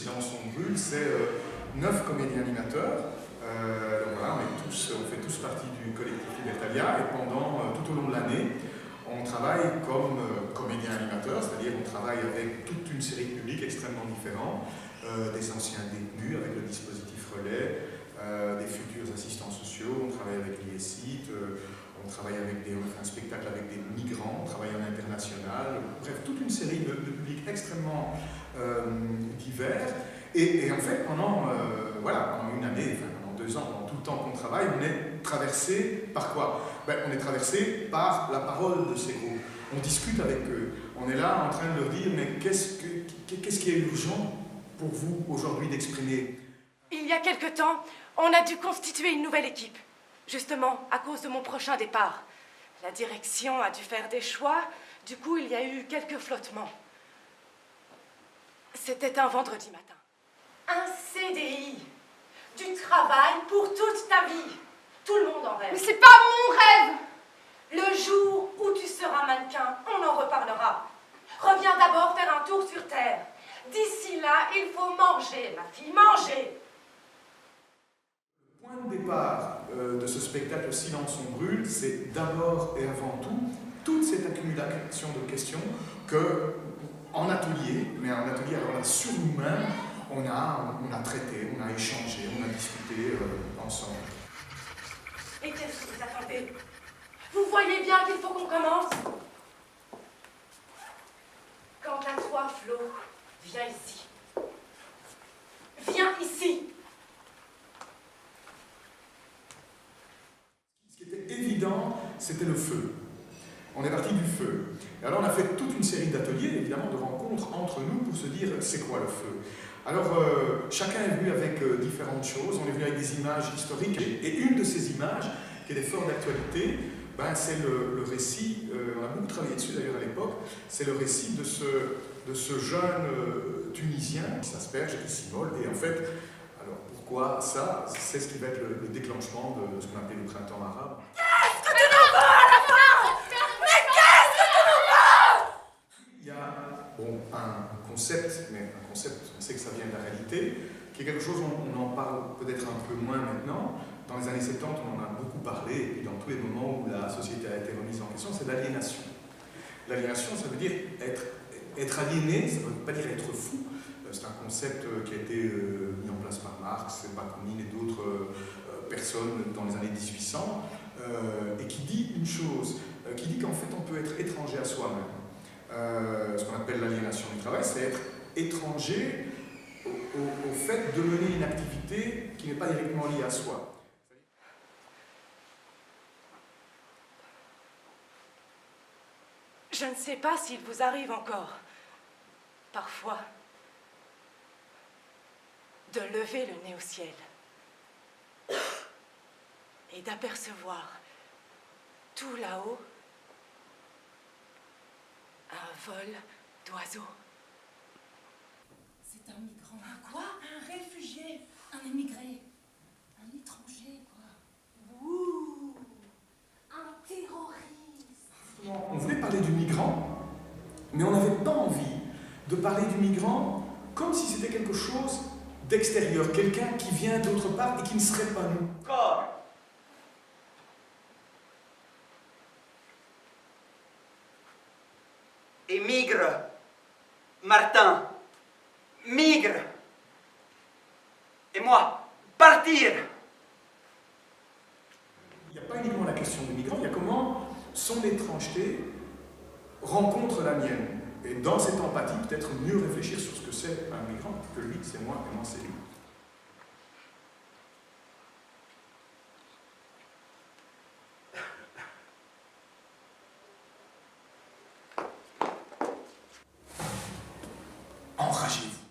Silence on brûle, c'est 9 comédiens animateurs. Donc voilà, on fait tous partie du collectif Libertalia et pendant tout au long de l'année, on travaille comme comédien animateur, c'est-à-dire on travaille avec toute une série de publics extrêmement différents, des anciens détenus avec le dispositif relais, des futurs assistants sociaux, on travaille avec l'IESIT, on travaille on fait un spectacle avec des migrants, on travaille en international, bref, toute une série de publics extrêmement divers. Et en fait, pendant une année, enfin pendant 2 ans, pendant tout le temps qu'on travaille, on est traversé par quoi? On est traversé par la parole de ces groupes. On discute avec eux. On est là en train de leur dire, mais qu'est-ce qui est urgent pour vous aujourd'hui d'exprimer? Il y a quelque temps, on a dû constituer une nouvelle équipe. Justement, à cause de mon prochain départ. La direction a dû faire des choix, du coup il y a eu quelques flottements. C'était un vendredi matin. Un CDI. Du travail pour toute ta vie. Tout le monde en rêve. Mais c'est pas mon rêve! Le jour où tu seras mannequin, on en reparlera. Reviens d'abord faire un tour sur Terre. D'ici là, il faut manger, ma fille, manger. Le point de départ de ce spectacle Silence on brûle, c'est d'abord et avant tout toute cette accumulation de questions que, en atelier, mais en atelier alors là, sur nous-mêmes, on a traité, on a échangé, on a discuté ensemble. Et qu'est-ce que vous attendez? Vous voyez bien qu'il faut qu'on commence? Quant à toi, Flo, viens ici. Viens ici. Ce qui était évident, c'était le feu. On est parti du feu. Et alors on a fait toute une série d'ateliers, évidemment, de rencontres entre nous pour se dire c'est quoi le feu. Alors chacun est venu avec différentes choses, on est venu avec des images historiques et une de ces images, qui est fort d'actualité, c'est le récit, on a beaucoup travaillé dessus d'ailleurs à l'époque, c'est le récit de ce jeune Tunisien qui s'asperge et qui s'immole. Et en fait, alors pourquoi ça? C'est ce qui va être le déclenchement de ce qu'on appelle le printemps arabe. Qu'est-ce que tu nous veux à la fin? Mais qu'est-ce que tu nous veux? Il y a un concept, mais un concept, on sait que ça vient de la réalité, qui est quelque chose, on en parle peut-être un peu moins maintenant. Dans les années 70, on en a beaucoup parlé, et puis dans tous les moments où la société a été remise en question, c'est l'aliénation. L'aliénation, ça veut dire être aliéné, ça ne veut pas dire être fou. C'est un concept qui a été mis en place par Marx, Bakounine et d'autres personnes dans les années 1800, et qui dit une chose, qui dit qu'en fait on peut être étranger à soi-même. Ce qu'on appelle l'aliénation du travail, c'est être étranger au fait de mener une activité qui n'est pas directement liée à soi. Je ne sais pas s'il vous arrive encore, parfois, de lever le nez au ciel et d'apercevoir tout là-haut un vol d'oiseaux. C'est un migrant. Un quoi? Un réfugié. Un émigré. Un étranger, quoi. Ouh! Un terroriste! On voulait parler du migrant, mais on n'avait pas envie de parler du migrant comme si c'était quelque chose d'extérieur, quelqu'un qui vient d'autre part et qui ne serait pas nous. Corps. Émigre. Martin. Migre. Et moi, partir. Il n'y a pas uniquement la question du migrant, il y a comment son étrangeté rencontre la mienne. Et dans cette empathie, peut-être mieux réfléchir sur ce que c'est un migrant, que lui, c'est moi, et moi, c'est lui. Enragez-vous.